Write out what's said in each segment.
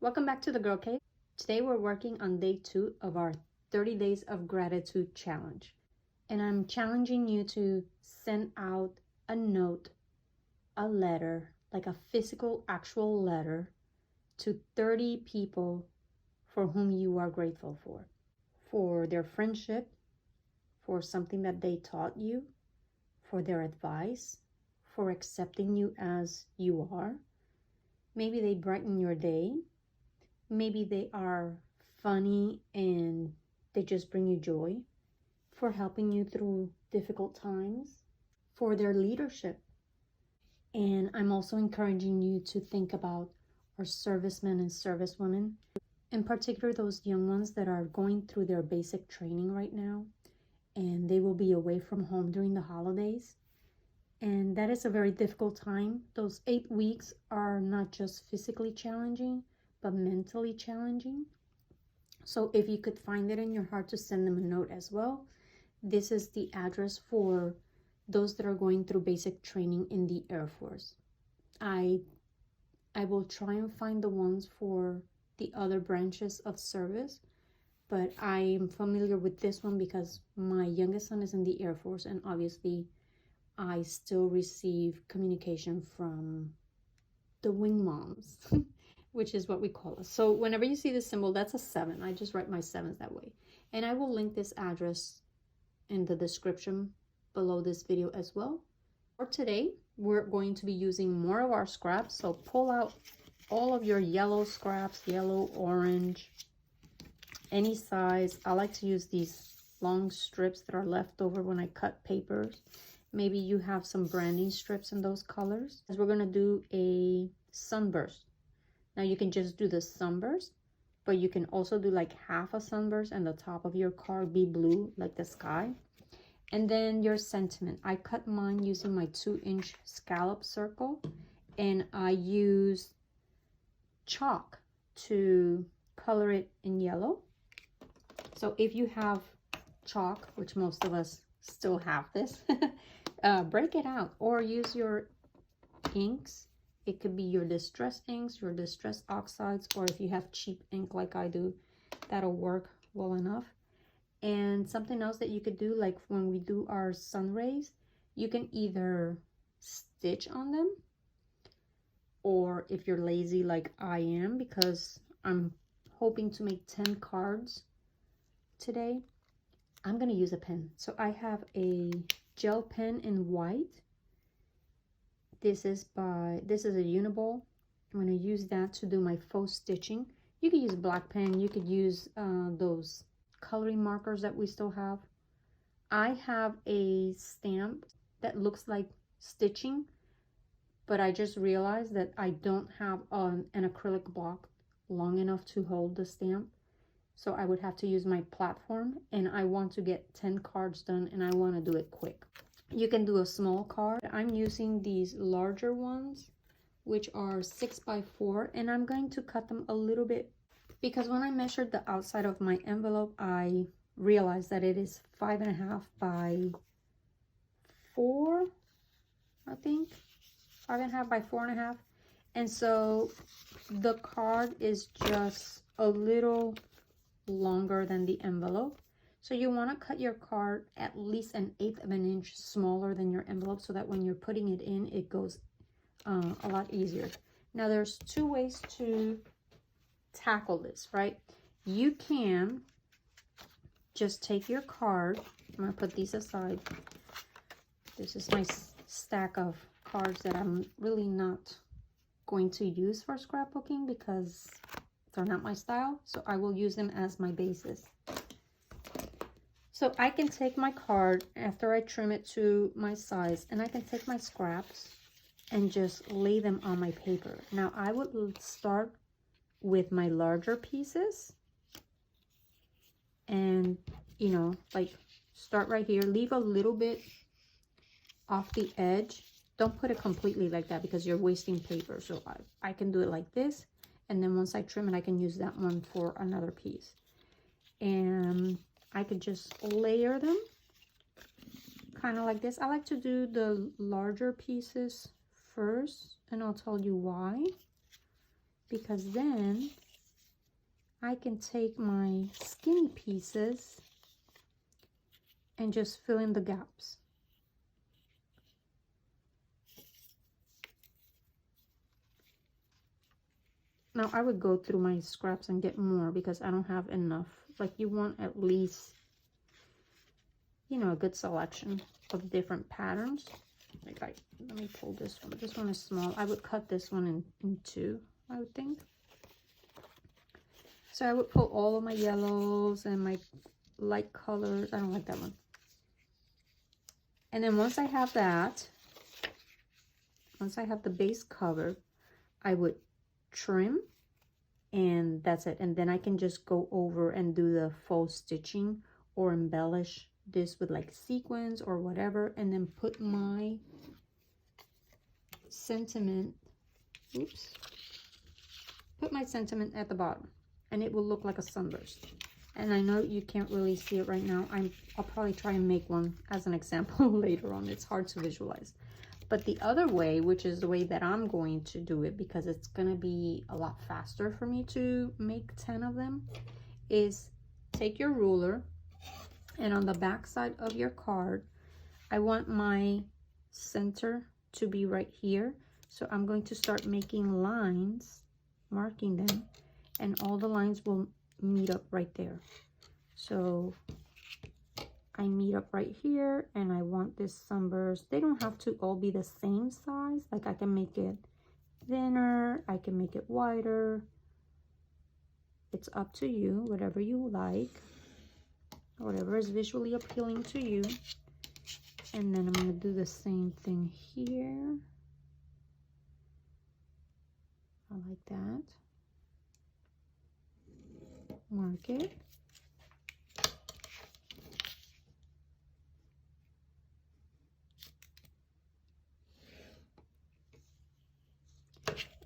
Welcome back to the Girl Cave. Today we're working on day 2 of our 30 days of gratitude challenge. And I'm challenging you to send out a note, a letter, like a physical, actual letter to 30 people for whom you are grateful for their friendship, for something that they taught you, for their advice, for accepting you as you are. Maybe they brighten your day. Maybe they are funny and they just bring you joy, for helping you through difficult times, for their leadership. And I'm also encouraging you to think about our servicemen and servicewomen, in particular those young ones that are going through their basic training right now, and they will be away from home during the holidays. And that is a very difficult time. Those 8 weeks are not just physically challenging, but mentally challenging. So if you could find it in your heart to send them a note as well, this is the address for those that are going through basic training in the Air Force. I will try and find the ones for the other branches of service, but I am familiar with this one because my youngest son is in the Air Force, and obviously I still receive communication from the wing moms, which is what we call us. So whenever you see this symbol, that's a 7. I just write my 7s that way. And I will link this address in the description below this video as well. For today, we're going to be using more of our scraps. So pull out all of your yellow scraps, yellow, orange, any size. I like to use these long strips that are left over when I cut papers. Maybe you have some branding strips in those colors. As we're going to do a sunburst. Now you can just do the sunburst, but you can also do like half a sunburst and the top of your card be blue like the sky. And then your sentiment. I cut mine using my 2-inch scallop circle, and I use chalk to color it in yellow. So if you have chalk, which most of us still have this, break it out or use your inks. It could be your distress inks, your distress oxides, or if you have cheap ink like I do, that'll work well enough. And something else that you could do, like when we do our sun rays, you can either stitch on them, or if you're lazy like I am, because I'm hoping to make 10 cards today, I'm going to use a pen. So I have a gel pen in white. This is a Uniball. I'm going to use that to do my faux stitching. You could use a black pen. You could use those coloring markers that we still have. I have a stamp that looks like stitching, but I just realized that I don't have an acrylic block long enough to hold the stamp. So I would have to use my platform, and I want to get 10 cards done, and I want to do it quick. You can do a small card. I'm using these larger ones, which are 6 by 4, and I'm going to cut them a little bit because when I measured the outside of my envelope, I realized that it is 5.5 by 4, I think. 5.5 by 4.5. And so the card is just a little longer than the envelope. So you want to cut your card at least 1/8 of an inch smaller than your envelope, so that when you're putting it in, it goes a lot easier. Now there's 2 ways to tackle this, right? You can just take your card. I'm going to put these aside. This is my stack of cards that I'm really not going to use for scrapbooking because they're not my style. So I will use them as my basis. So I can take my card after I trim it to my size, and I can take my scraps and just lay them on my paper. Now I would start with my larger pieces and, you know, like start right here. Leave a little bit off the edge. Don't put it completely like that because you're wasting paper. So I can do it like this, and then once I trim it, I can use that one for another piece. And I could just layer them kind of like this. I like to do the larger pieces first, and I'll tell you why. Because then I can take my skinny pieces and just fill in the gaps. Now I would go through my scraps and get more because I don't have enough. Like, you want at least, you know, a good selection of different patterns. Like, let me pull this one. This one is small. I would cut this one in two, I would think. So I would pull all of my yellows and my light colors. I don't like that one. And then once I have that, once I have the base covered, I would trim, and that's it. And then I can just go over and do the faux stitching or embellish this with like sequins or whatever, and then put my sentiment, oops, put my sentiment at the bottom, and it will look like a sunburst. And I know you can't really see it right now. I'll probably try and make one as an example later on. It's hard to visualize. But the other way, which is the way that I'm going to do it, because it's going to be a lot faster for me to make 10 of them, is take your ruler, and on the back side of your card, I want my center to be right here. So I'm going to start making lines, marking them, and all the lines will meet up right there. So I meet up right here, and I want this sunburst. They don't have to all be the same size. Like, I can make it thinner, I can make it wider. It's up to you, whatever you like, whatever is visually appealing to you. And then I'm going to do the same thing here. I like that. Mark it.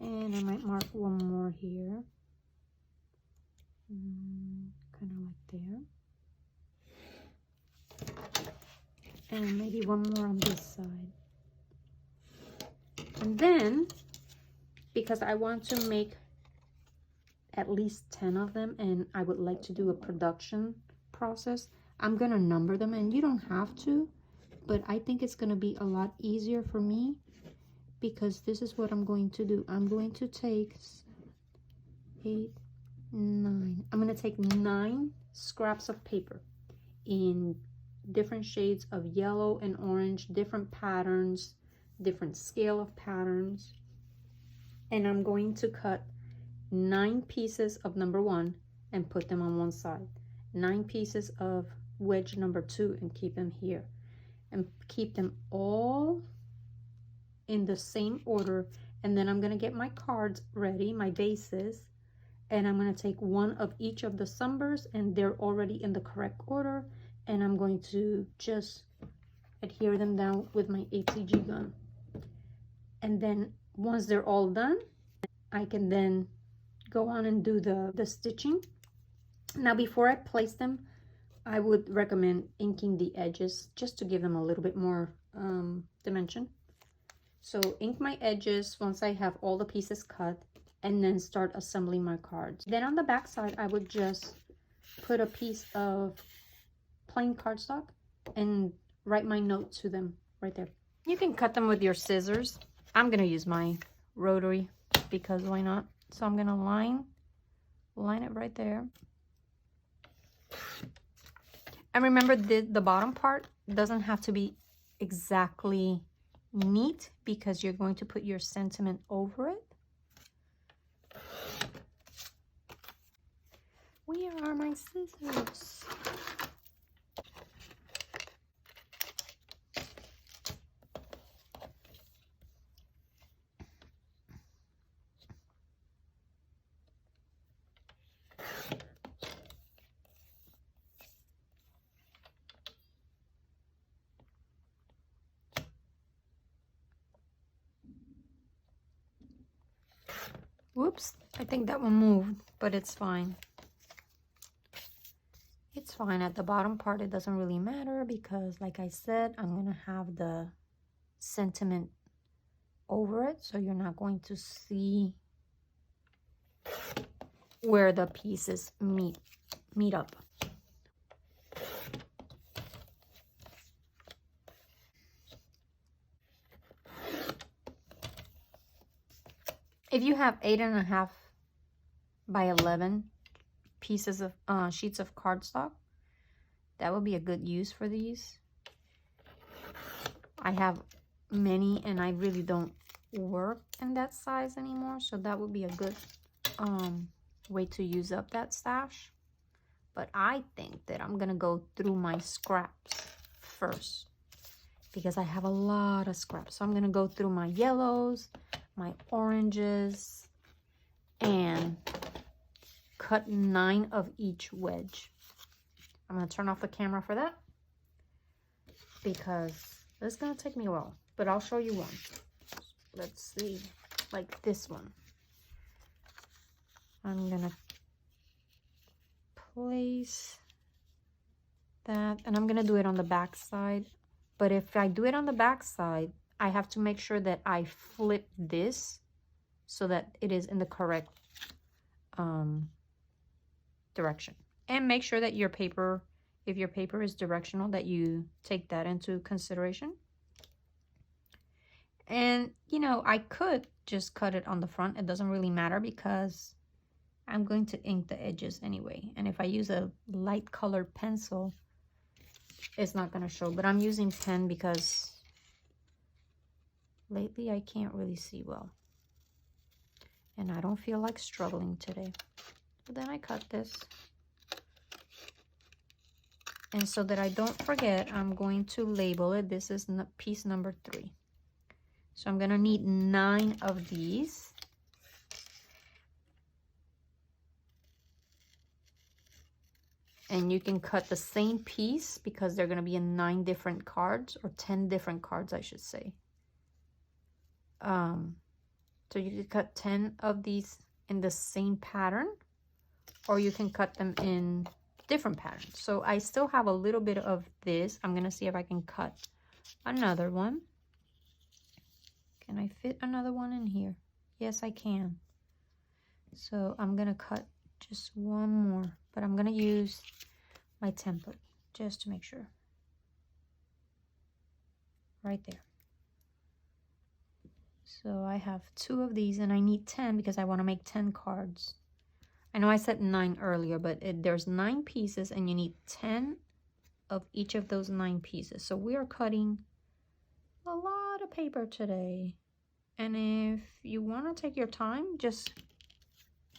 And I might mark one more here. Kind of like there. And maybe one more on this side. And then, because I want to make at least 10 of them, and I would like to do a production process, I'm gonna number them, and you don't have to, but I think it's gonna be a lot easier for me, because this is what I'm going to do. I'm going to take 8, 9. I'm gonna take 9 scraps of paper in different shades of yellow and orange, different patterns, different scale of patterns, and I'm going to cut 9 pieces of number 1 and put them on one side, 9 pieces of wedge number 2 and keep them here, and keep them all in the same order. And then I'm going to get my cards ready, my bases, and I'm going to take one of each of the sunbursts, and they're already in the correct order, and I'm going to just adhere them down with my ATG gun. And then once they're all done, I can then go on and do the stitching. Now, before I place them, I would recommend inking the edges just to give them a little bit more dimension. So ink my edges once I have all the pieces cut, and then start assembling my cards. Then on the back side, I would just put a piece of plain cardstock and write my note to them right there. You can cut them with your scissors. I'm gonna use my rotary because why not? So I'm gonna line it right there. And remember, the bottom part doesn't have to be exactly neat because you're going to put your sentiment over it. Where are my scissors? Whoops, I think that one moved, but it's fine. It's fine. At the bottom part, it doesn't really matter because, like I said, I'm going to have the sentiment over it, so you're not going to see where the pieces meet up. If you have 8.5 by 11 pieces of sheets of cardstock, that would be a good use for these. I have many and I really don't work in that size anymore, so that would be a good way to use up that stash. But I think that I'm gonna go through my scraps first because I have a lot of scraps. So I'm gonna go through my yellows, my oranges, and cut 9 of each wedge. I'm gonna turn off the camera for that because it's gonna take me a while, but I'll show you one. Let's see, like this one. I'm gonna place that, and I'm gonna do it on the back side. But if I do it on the back side, I have to make sure that I flip this so that it is in the correct direction. And make sure that your paper, if your paper is directional, that you take that into consideration. And, you know, I could just cut it on the front. It doesn't really matter because I'm going to ink the edges anyway. And if I use a light colored pencil, it's not going to show. But I'm using pen because lately I can't really see well. And I don't feel like struggling today. But then I cut this. And so that I don't forget, I'm going to label it. This is piece number 3. So I'm going to need 9 of these. And you can cut the same piece because they're going to be in 9 different cards, or 10 different cards, I should say. So you could cut 10 of these in the same pattern, or you can cut them in different patterns. So I still have a little bit of this. I'm going to see if I can cut another one. Can I fit another one in here? Yes, I can. So I'm going to cut just one more, but I'm going to use my template just to make sure. Right there. So I have 2 of these and I need 10 because I want to make 10 cards. I know I said 9 earlier, but there's 9 pieces and you need 10 of each of those 9 pieces. So we are cutting a lot of paper today. And if you want to take your time, just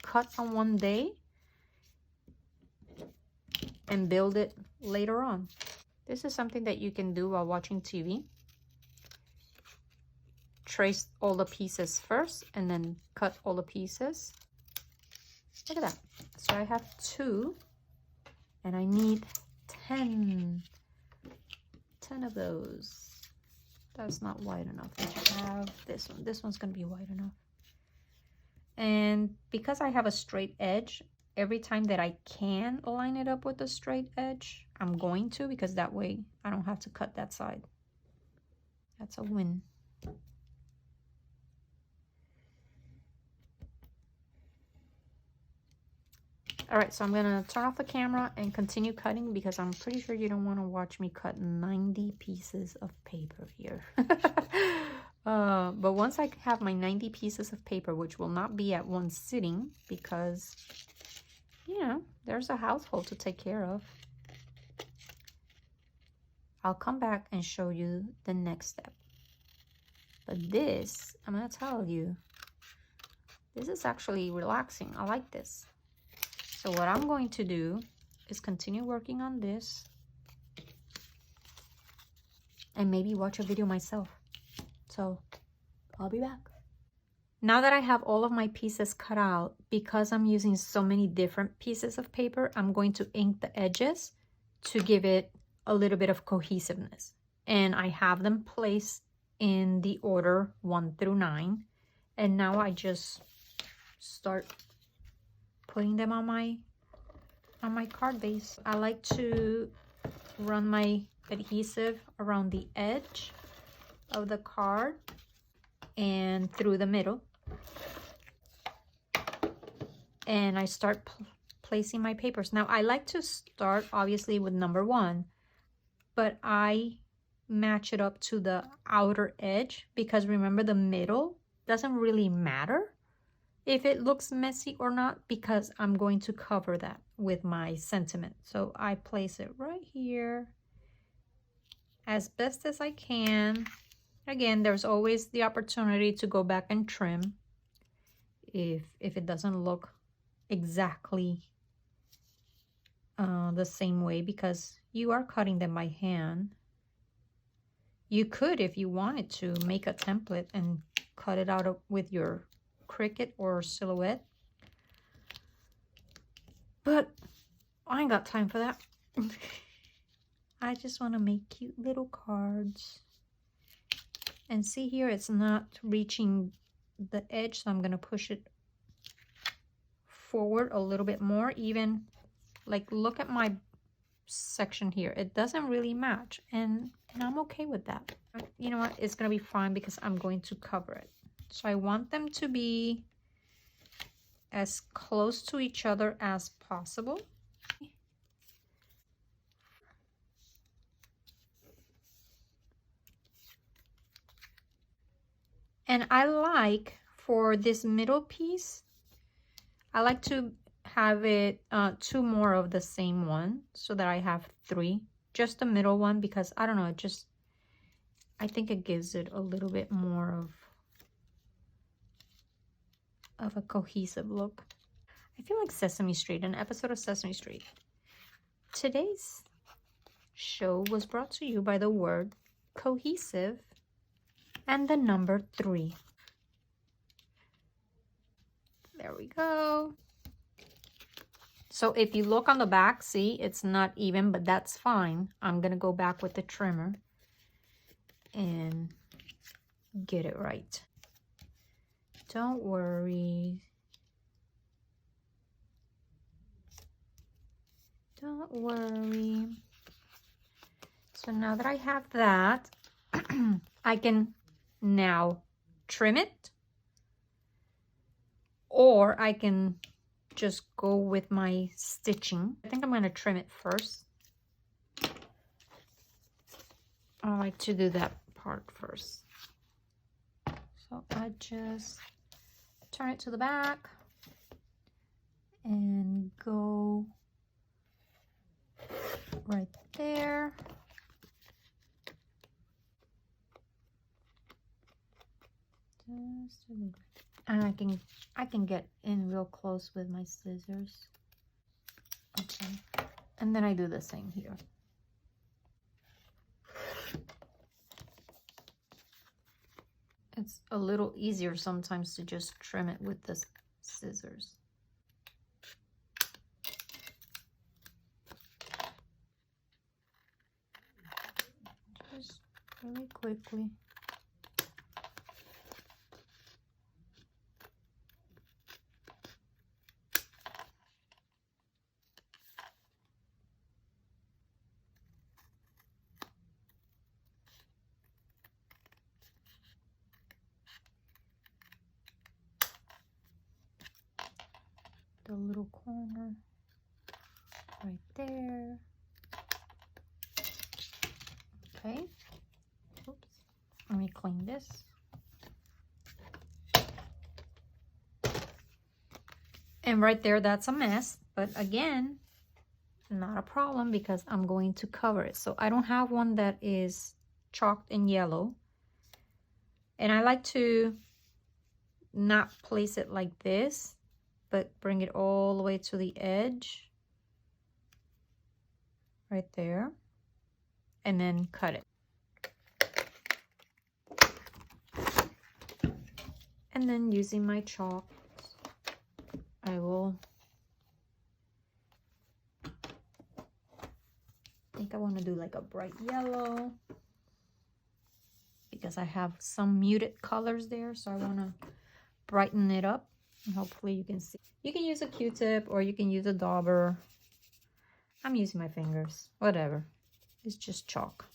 cut on one day and build it later on. This is something that you can do while watching TV. Trace all the pieces first and then cut all the pieces. Look at that. So I have 2 and I need 10 of those. That's not wide enough. I have this one. This one's going to be wide enough. And because I have a straight edge, every time that I can line it up with a straight edge, I'm going to, because that way I don't have to cut that side. That's a win. All right, so I'm gonna turn off the camera and continue cutting because I'm pretty sure you don't want to watch me cut 90 pieces of paper here. But once I have my 90 pieces of paper, which will not be at one sitting because, you know, there's a household to take care of, I'll come back and show you the next step. But this, I'm gonna tell you, this is actually relaxing. I like this. So what I'm going to do is continue working on this and maybe watch a video myself. So I'll be back. Now that I have all of my pieces cut out, because I'm using so many different pieces of paper, I'm going to ink the edges to give it a little bit of cohesiveness. And I have them placed in the order 1 through 9. And now I just start putting them on my card base. I like to run my adhesive around the edge of the card and through the middle. and I start placing my papers. Now I like to start obviously with number 1, but I match it up to the outer edge, because remember, the middle doesn't really matter if it looks messy or not, because I'm going to cover that with my sentiment. So I place it right here as best as I can. Again, there's always the opportunity to go back and trim if it doesn't look exactly the same way, because you are cutting them by hand. You could, if you wanted to, make a template and cut it out with your Cricut or Silhouette, but I ain't got time for that. I just want to make cute little cards. And see here, it's not reaching the edge, so I'm going to push it forward a little bit more. Even like, look at my section here, it doesn't really match, and I'm okay with that. You know what, it's gonna be fine because I'm going to cover it. So I want them to be as close to each other as possible. And I like, for this middle piece, I like to have it 2 more of the same one, so that I have 3, just the middle one, because I don't know, I think it gives it a little bit more of a cohesive look. I feel like Sesame Street, an episode of Sesame Street. Today's show was brought to you by the word cohesive and the number 3. There we go. So if you look on the back, see, it's not even, but that's fine. I'm gonna go back with the trimmer and get it right. Don't worry. Don't worry. So now that I have that, I can now trim it, or I can just go with my stitching. I think I'm going to trim it first. I like to do that part first. So I just turn it to the back and go right there. Just a little. And I can get in real close with my scissors. Okay. And then I do the same here. It's a little easier sometimes to just trim it with the scissors. Just really quickly. The little corner right there. Okay. Oops. Let me clean this. And right there, that's a mess. But again, not a problem because I'm going to cover it. So I don't have one that is chalked in yellow. And I like to not place it like this, but bring it all the way to the edge. Right there. And then cut it. And then using my chalk, I will, I think I want to do like a bright yellow because I have some muted colors there, so I want to brighten it up, and hopefully you can see. You can use a Q-tip or you can use a dauber. I'm using my fingers, whatever. It's just chalk.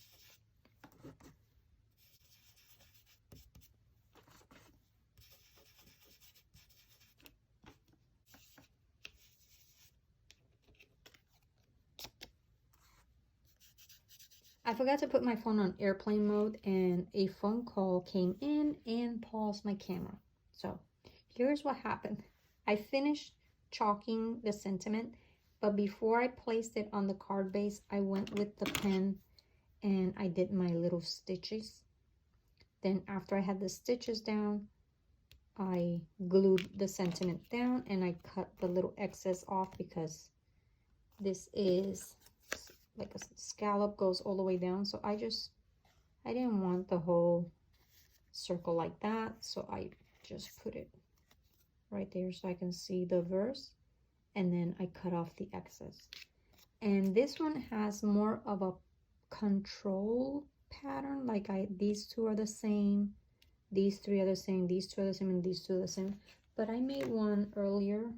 I forgot to put my phone on airplane mode and a phone call came in and paused my camera. So here's what happened. I finished chalking the sentiment, but before I placed it on the card base, I went with the pen and I did my little stitches. Then after I had the stitches down, I glued the sentiment down and I cut the little excess off because this is like a scallop, goes all the way down. So I didn't want the whole circle like that. So I just put it right there so I can see the verse. And then I cut off the excess. And this one has more of a control pattern. Like these two are the same. These three are the same, these two are the same, and these two are the same. But I made one earlier,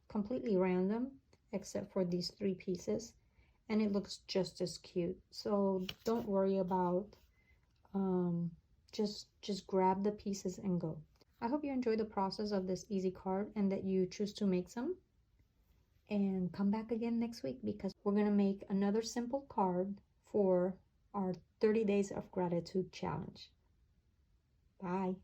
completely random, except for these three pieces. And it looks just as cute. So don't worry about, just grab the pieces and go. I hope you enjoy the process of this easy card and that you choose to make some. And come back again next week because we're going to make another simple card for our 30 Days of Gratitude challenge. Bye.